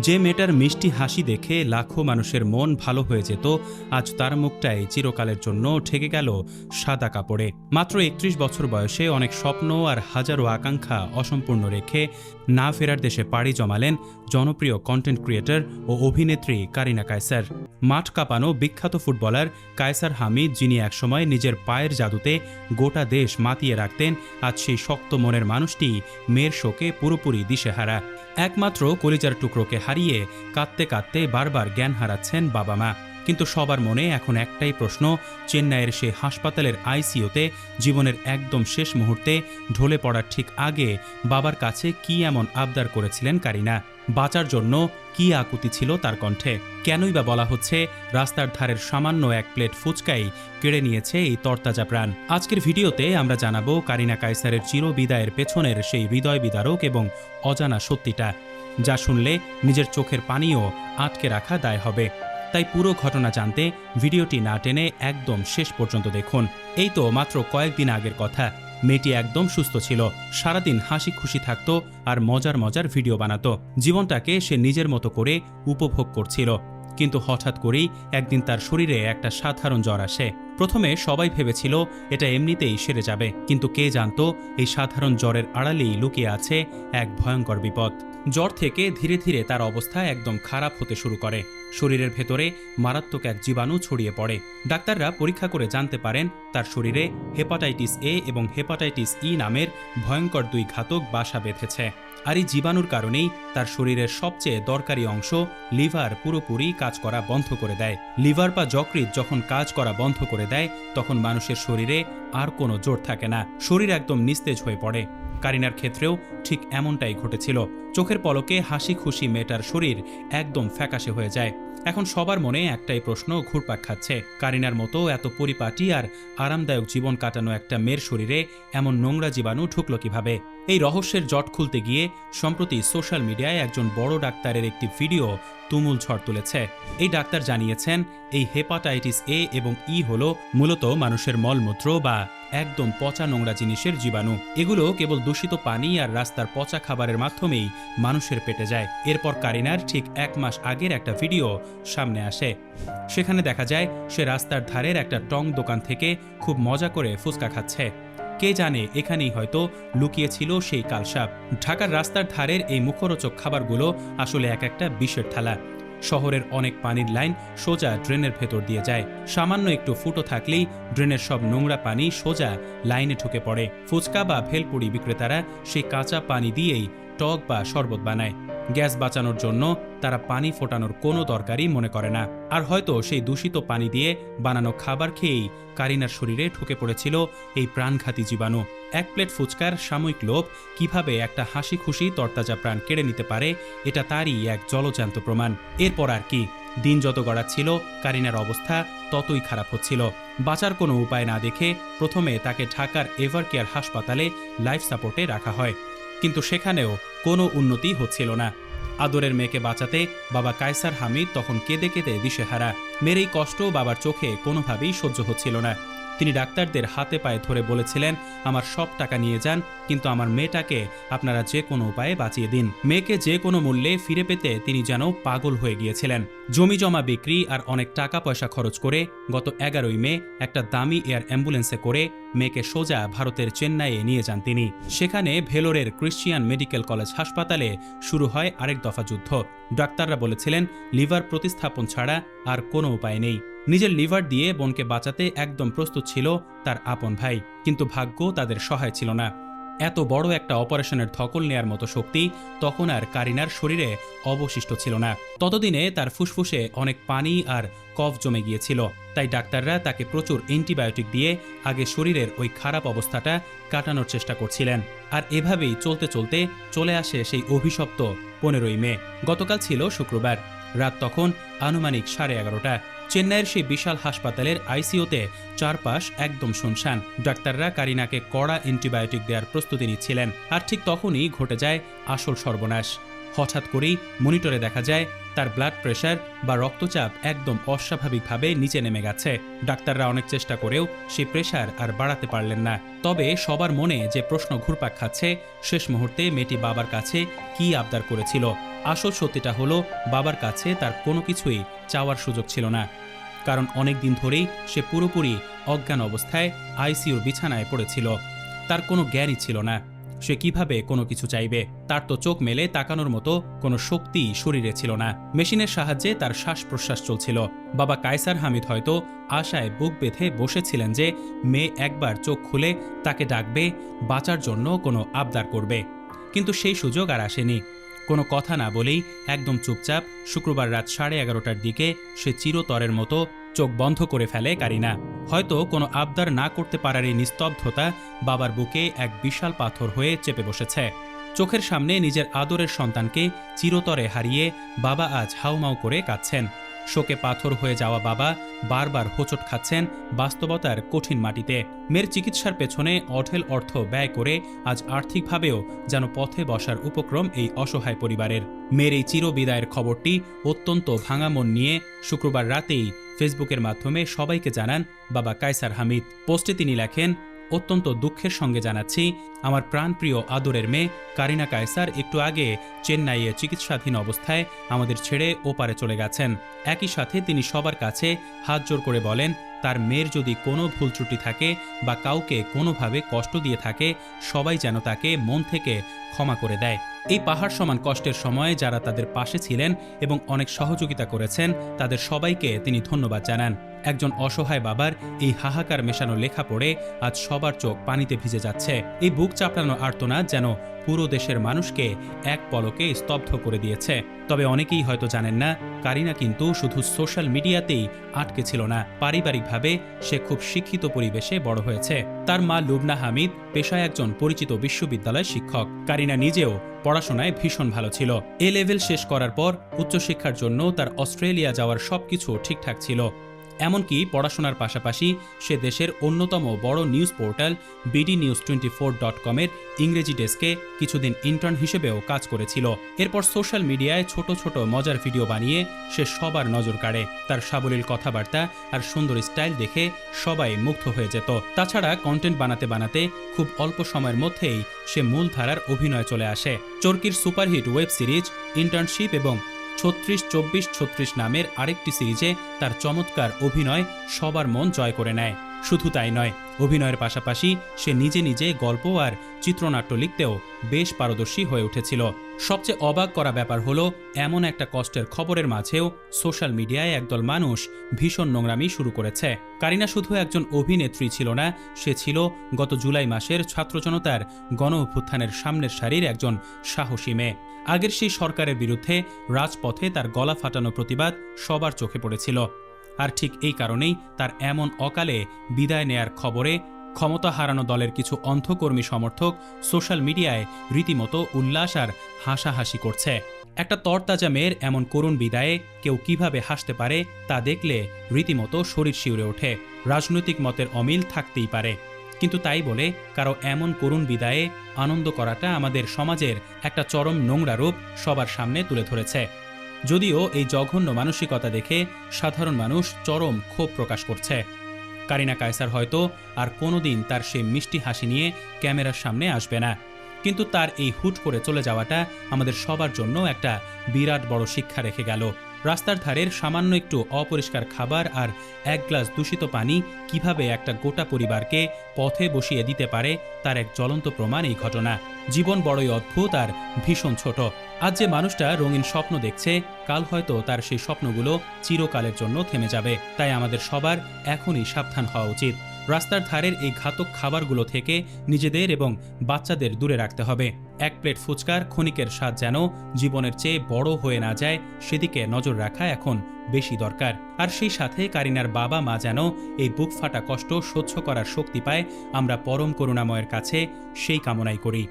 যে মেয়েটার মিষ্টি হাসি দেখে লাখো মানুষের মন ভালো হয়ে যেত, আজ তার মুখটাই চিরকালের জন্য ঢেকে গেল সাদা কাপড়ে। মাত্র ৩১ বছর বয়সে অনেক স্বপ্ন আর হাজারো আকাঙ্ক্ষা অসম্পূর্ণ রেখে না ফেরার দেশে পাড়ি জমালেন জনপ্রিয় কন্টেন্ট ক্রিয়েটর ও অভিনেত্রী কারিনা কায়সার। মাঠ কাঁপানো বিখ্যাত ফুটবলার কায়সার হামিদ, যিনি একসময় নিজের পায়ের জাদুতে গোটা দেশ মাতিয়ে রাখতেন, আজ সেই শক্ত মনের মানুষটি মেয়ের শোকে পুরোপুরি দিশেহারা। একমাত্র কলিজার টুকরোকে হারিয়ে কাঁদতে কাঁদতে বারবার জ্ঞান হারাচ্ছেন বাবা মা। কিন্তু সবার মনে এখন একটাই প্রশ্ন, চেন্নাইয়ের সেই হাসপাতালের আইসিইউতে জীবনের একদম শেষ মুহূর্তে ঢলে পড়ার ঠিক আগে বাবার কাছে কি এমন আবদার করেছিলেন কারিনা? বাঁচার জন্য কি আকুতি ছিল তার কণ্ঠে? কেনই বা বলা হচ্ছে রাস্তার ধারের সামান্য এক প্লেট ফুচকাই কেড়ে নিয়েছে এই তরতাজা প্রাণ? আজকের ভিডিওতে আমরা জানাবো কারিনা কায়সারের চিরবিদায়ের পেছনের সেই হৃদয় বিদারক এবং অজানা সত্যিটা, যা শুনলে নিজের চোখের পানিও আটকে রাখা দায় হবে। তাই পুরো ঘটনা জানতে ভিডিওটি না টেনে একদম শেষ পর্যন্ত দেখুন। এই তো মাত্র কয়েকদিন আগের কথা। মেয়েটি একদম সুস্থ ছিল, সারাদিন হাসি খুশি থাকতো আর মজার মজার ভিডিও বানাতো। জীবনটাকে সে নিজের মতো করে উপভোগ করছিল। কিন্তু হঠাৎ করেই একদিন তার শরীরে একটা সাধারণ জ্বর আসে। প্রথমে সবাই ভেবেছিল এটা এমনিতেই সেরে যাবে, কিন্তু কে জানতো এই সাধারণ জ্বরের আড়ালেই লুকিয়ে আছে এক ভয়ঙ্কর বিপদ। জ্বর থেকে ধীরে ধীরে তার অবস্থা একদম খারাপ হতে শুরু করে। শরীরের ভেতরে মারাত্মক এক জীবাণু ছড়িয়ে পড়ে। ডাক্তাররা পরীক্ষা করে জানতে পারেন তার শরীরে হেপাটাইটিস এ এবং হেপাটাইটিস ই নামের ভয়ঙ্কর দুই ঘাতক বাসা বেঁধেছে। আর এই জীবাণুর কারণেই তার শরীরের সবচেয়ে দরকারি অংশ লিভার পুরোপুরি কাজ করা বন্ধ করে দেয়। লিভার বা যকৃৎ যখন কাজ করা বন্ধ করে দেয়, তখন মানুষের শরীরে আর কোনো জোর থাকে না, শরীর একদম নিস্তেজ হয়ে পড়ে। কারিনার ক্ষেত্রেও ঠিক এমনটাই ঘটেছিল। চোখের পলকে হাসি খুশি মেয়েটার শরীর একদম ফ্যাকাশে হয়ে যায়। এখন সবার মনে একটাই প্রশ্ন ঘুরপাক খাচ্ছে, কারিনার মতো এত পরিপাটি আর আরামদায়ক জীবন কাটানো একটা মেয়ের শরীরে এমন নোংরা জীবাণু ঢুকলো কিভাবে? এই রহস্যের জট খুলতে গিয়ে সম্প্রতি সোশ্যাল মিডিয়ায় একজন বড় ডাক্তারের একটি ভিডিও তুমুল ঝড় তুলেছে। এই ডাক্তার জানিয়েছেন এই হেপাটাইটিস এ এবং ই হলো মূলত মানুষের মলমূত্র বা একদম পচা নোংরা জিনিসের জীবাণু। এগুলো কেবল দূষিত পানি আর রাস্তার পচা খাবারের মাধ্যমেই মানুষের পেটে যায়। এরপর কারিনার ঠিক 1 মাস আগের একটা ভিডিও সামনে আসে। সেখানে দেখা যায় সে রাস্তার ধারের একটা টং দোকান থেকে খুব মজা করে ফুচকা খাচ্ছে। কে জানে এখানেই হয়তো লুকিয়ে ছিল সেই কালসাপ। ঢাকার রাস্তার ধারের এই মুখরোচক খাবারগুলো আসলে এক একটা বিষের থালা। শহরের অনেক পানির লাইন সোজা ড্রেনের ভেতর দিয়ে যায়। সামান্য একটু ফুটো থাকলেই ড্রেনের সব নোংরা পানি সোজা লাইনে ঢুকে পড়ে। ফুচকা বা ভেলপুরি বিক্রেতারা সেই কাঁচা পানি দিয়েই টক বা শরবত বানায়। গ্যাস বাঁচানোর জন্য তারা পানি ফোটানোর কোনো দরকারই মনে করে না। আর হয়তো সেই দূষিত পানি দিয়ে বানানো খাবার খেয়েই কারিনার শরীরে ঢুকে পড়েছিল এই প্রাণঘাতী জীবাণু। এক প্লেট ফুচকার সাময়িক লোভ কিভাবে একটা হাসি খুশি তরতাজা প্রাণ কেড়ে নিতে পারে, এটা তারই এক জলজ্যান্ত প্রমাণ। এরপর আর কি, দিন যত গড়াচ্ছিল কারিনার অবস্থা ততই খারাপ হচ্ছিল। বাঁচার কোনো উপায় না দেখে প্রথমে তাকে ঢাকার এভারকেয়ার হাসপাতালে লাইফ সাপোর্টে রাখা হয়, কিন্তু সেখানেও কোনো উন্নতি হচ্ছিল না। আদরের মেয়েকে বাঁচাতে বাবা কায়সার হামিদ তখন কেঁদে কেঁদে দিশেহারা। মেয়ের এই কষ্ট বাবার চোখে কোনোভাবেই সহ্য হচ্ছিল না। তিনি ডাক্তারদের হাতে পায়ে ধরে বলেছিলেন, আমার সব টাকা নিয়ে যান, কিন্তু আমার মেয়েটাকে আপনারা যে কোনো উপায়ে বাঁচিয়ে দিন। মেয়েকে যে কোনো মূল্যে ফিরে পেতে তিনি যেন পাগল হয়ে গিয়েছিলেন। জমি জমা বিক্রি আর অনেক টাকা পয়সা খরচ করে গত 11ই মে একটা দামি এয়ার অ্যাম্বুলেন্সে করে মেয়েকে সোজা ভারতের চেন্নাইয়ে নিয়ে যান তিনি। সেখানে ভেলোরের ক্রিশ্চিয়ান মেডিকেল কলেজ হাসপাতালে শুরু হয় আরেক দফা যুদ্ধ। ডাক্তাররা বলেছিলেন লিভার প্রতিস্থাপন ছাড়া আর কোনো উপায় নেই। নিজের লিভার দিয়ে বোনকে বাঁচাতে একদম প্রস্তুত ছিল তার আপন ভাই, কিন্তু ভাগ্য তাদের সহায় ছিল না। এত বড় একটা অপারেশনের ধকল নেয়ার মতো শক্তি তখন আর কারিনার শরীরে অবশিষ্ট ছিল না। ততদিনে তার ফুসফুসে অনেক পানি আর কফ জমে গিয়েছিল। তাই ডাক্তাররা তাকে প্রচুর অ্যান্টিবায়োটিক দিয়ে আগে শরীরের ওই খারাপ অবস্থাটা কাটানোর চেষ্টা করছিলেন। আর এভাবেই চলতে চলতে চলে আসে সেই অভিশপ্ত 15ই মে। গতকাল ছিল শুক্রবার, রাত তখন আনুমানিক 11:30। চেন্নাইয়ের সেই বিশাল হাসপাতালের আইসিইউতে চারপাশ একদম শুনশান। ডাক্তাররা কারিনাকে কড়া অ্যান্টিবায়োটিক দেওয়ার প্রস্তুতি নিচ্ছিলেন। আর ঠিক তখনই ঘটে যায় আসল সর্বনাশ। হঠাৎ করেই মনিটরে দেখা যায় তার ব্লাড প্রেশার বা রক্তচাপ একদম অস্বাভাবিকভাবে নিচে নেমে গেছে। ডাক্তাররা অনেক চেষ্টা করেও সেই প্রেশার আর বাড়াতে পারলেন না। তবে সবার মনে যে প্রশ্ন ঘুরপাক খাচ্ছে, শেষ মুহূর্তে মেয়েটি বাবার কাছে কি আবদার করেছিল, আসল সত্যিটা হলো বাবার কাছে তার কোনো কিছুই চাওয়ার সুযোগ ছিল না, কারণ অনেক দিন ধরেই সে পুরোপুরি অজ্ঞান অবস্থায় আইসিইউর বিছানায় পড়েছিল। তার কোনো জ্ঞানই ছিল না। সে কিভাবে কোনো কিছু চাইবে? তার তো চোখ মেলে তাকানোর মতো কোনো শক্তি শরীরে ছিল না। মেশিনের সাহায্যে তার শ্বাস প্রশ্বাস চলছিল। বাবা কায়সার হামিদ হয়তো আশায় বুক বেঁধে বসেছিলেন যে মেয়ে একবার চোখ খুলে তাকে ডাকবে, বাঁচার জন্য কোনো আবদার করবে। কিন্তু সেই সুযোগ আর আসেনি। কোনো কথা না বলেই একদম চুপচাপ শুক্রবার রাত 11:30টার দিকে সে চিরতরের মতো চোখ বন্ধ করে ফেলে কারিনা। হয়তো কোনো আবদার না করতে পারার এই নিস্তব্ধতা বাবার বুকে এক বিশাল পাথর হয়ে চেপে বসেছে। চোখের সামনে নিজের আদরের সন্তানকে চিরতরে হারিয়ে বাবা আজ হাউমাউ করে কাঁদছেন। শোকে পাথর হয়ে যাওয়া বাবা বারবার হোঁচট খাচ্ছেন বাস্তবতার কঠিন মাটিতে। মেয়ের চিকিৎসার পেছনে অঢেল অর্থ ব্যয় করে আজ আর্থিকভাবেও যেন পথে বসার উপক্রম এই অসহায় পরিবারের। মেয়ের এই চিরবিদায়ের খবরটি অত্যন্ত ভাঙা মন নিয়ে শুক্রবার রাতেই ফেসবুকের মাধ্যমে সবাইকে জানান বাবা কায়সার হামিদ। পোস্টে তিনি লেখেন, অত্যন্ত দুঃখের সঙ্গে জানাচ্ছি, আমার প্রাণপ্রিয় আদরের মেয়ে কারিনা কায়সার একটু আগে চেন্নাইয়ে চিকিৎসাধীন অবস্থায় আমাদের ছেড়ে ওপারে চলে গেছেন। একই সাথে তিনি সবার কাছে হাত জোর করে বলেন, তার মেয়ের যদি কোনো ভুল ত্রুটি থাকে বা কাউকে কোনোভাবে কষ্ট দিয়ে থাকে, সবাই যেন তাকে মন থেকে ক্ষমা করে দেয়। এই পাহাড় সমান কষ্টের সময় যারা তাদের পাশে ছিলেন এবং অনেক সহযোগিতা করেছেন, তাদের সবাইকে তিনি ধন্যবাদ জানান। একজন অসহায় বাবার এই হাহাকার মেশানো লেখা পড়ে আজ সবার চোখ পানিতে ভিজে যাচ্ছে। এই বুক চাপড়ানো আর্তনাদ যেন পুরো দেশের মানুষকে এক পলকে স্তব্ধ করে দিয়েছে। তবে অনেকেই হয়তো জানেন না, কারিনা কিন্তু শুধু সোশ্যাল মিডিয়াতেই আটকে ছিল না। পারিবারিকভাবে সে খুব শিক্ষিত পরিবেশে বড় হয়েছে। তার মা লুবনা হামিদ পেশায় একজন পরিচিত বিশ্ববিদ্যালয় শিক্ষক। কারিনা নিজেও পড়াশোনায় ভীষণ ভালো ছিল। এ লেভেল শেষ করার পর উচ্চশিক্ষার জন্য তার অস্ট্রেলিয়া যাওয়ার সবকিছু ঠিকঠাক ছিল। এমনকি পড়াশোনার পাশাপাশি সে দেশের অন্যতম বড় নিউজ পোর্টাল bdnews24.com-এর ইংরেজি ডেস্কে কিছুদিন ইন্টার্ন হিসেবেও কাজ করেছিল। এরপর সোশ্যাল মিডিয়ায় ছোট ছোট মজার ভিডিও বানিয়ে সে সবার নজর কাড়ে। তার সাবলীল কথাবার্তা আর সুন্দর স্টাইল দেখে সবাই মুগ্ধ হয়ে যেত। তাছাড়া কন্টেন্ট বানাতে বানাতে খুব অল্প সময়ের মধ্যেই সে মূলধারার অভিনয় চলে আসে। চরকির সুপারহিট ওয়েব সিরিজ ইন্টার্নশিপ এবং 36-24-36 নামের আরেকটি সিরিজে তার চমৎকার অভিনয় সবার মন জয় করে নেয়। শুধু তাই নয়, অভিনয়ের পাশাপাশি সে নিজে নিজে গল্প আর চিত্রনাট্য লিখতেও বেশ পারদর্শী হয়ে উঠেছিল। সবচেয়ে অবাক করা ব্যাপার হলো, এমন একটা কষ্টের খবরের মাঝেও সোশ্যাল মিডিয়ায় একদল মানুষ ভীষণ নোংরামি শুরু করেছে। কারিনা শুধু একজন অভিনেত্রী ছিল না, সে ছিল গত জুলাই মাসের ছাত্র জনতার গণ অভ্যুত্থানের সামনের সারির একজন সাহসী মেয়ে। আগের সেই সরকারের বিরুদ্ধে রাজপথে তার গলা ফাটানো প্রতিবাদ সবার চোখে পড়েছিল। আর ঠিক এই কারণেই তার এমন অকালে বিদায় নেয়ার খবরে ক্ষমতা হারানো দলের কিছু অন্ধকর্মী সমর্থক সোশ্যাল মিডিয়ায় রীতিমতো উল্লাস আর হাসাহাসি করছে। একটা তরতাজা মেয়ের এমন করুণ বিদায়ে কেউ কিভাবে হাসতে পারে তা দেখলে রীতিমতো শরীর শিউরে ওঠে। রাজনৈতিক মতের অমিল থাকতেই পারে, কিন্তু তাই বলে কারো এমন করুণ বিদায়ে আনন্দ করাটা আমাদের সমাজের একটা চরম নোংরা রূপ সবার সামনে তুলে ধরেছে। যদিও এই জঘন্য মানসিকতা দেখে সাধারণ মানুষ চরম ক্ষোভ প্রকাশ করছে। কারিনা কায়সার হয়তো আর কোনোদিন তার সেই মিষ্টি হাসি নিয়ে ক্যামেরার সামনে আসবে না, কিন্তু তার এই হুট করে চলে যাওয়াটা আমাদের সবার জন্য একটা বিরাট বড় শিক্ষা রেখে গেল। রাস্তার ধারের সামান্য একটু অপরিষ্কার খাবার আর এক গ্লাস দূষিত পানি কিভাবে একটা গোটা পরিবারকে পথে বসিয়ে দিতে পারে তার এক জ্বলন্ত প্রমাণ এই ঘটনা। জীবন বড়ই অদ্ভুত আর ভীষণ ছোট। আজ যে মানুষটা রঙিন স্বপ্ন দেখছে, কাল হয়তো তার সেই স্বপ্নগুলো চিরকালের জন্য থেমে যাবে। তাই আমাদের সবার এখনই সাবধান হওয়া উচিত। রাস্তার ধারের এই ঘাতক খাবারগুলো থেকে নিজেদের এবং বাচ্চাদের দূরে রাখতে হবে। এক প্লেট ফুচকার ক্ষণিকের স্বাদ যেন জীবনের চেয়ে বড় হয়ে না যায়, সেদিকে নজর রাখা এখন বেশি দরকার। আর সেই সাথে কারিনার বাবা মা যেন এই বুক ফাটা কষ্ট সহ্য করার শক্তি পায়, আমরা পরম করুণাময়ের কাছে সেই কামনাই করি।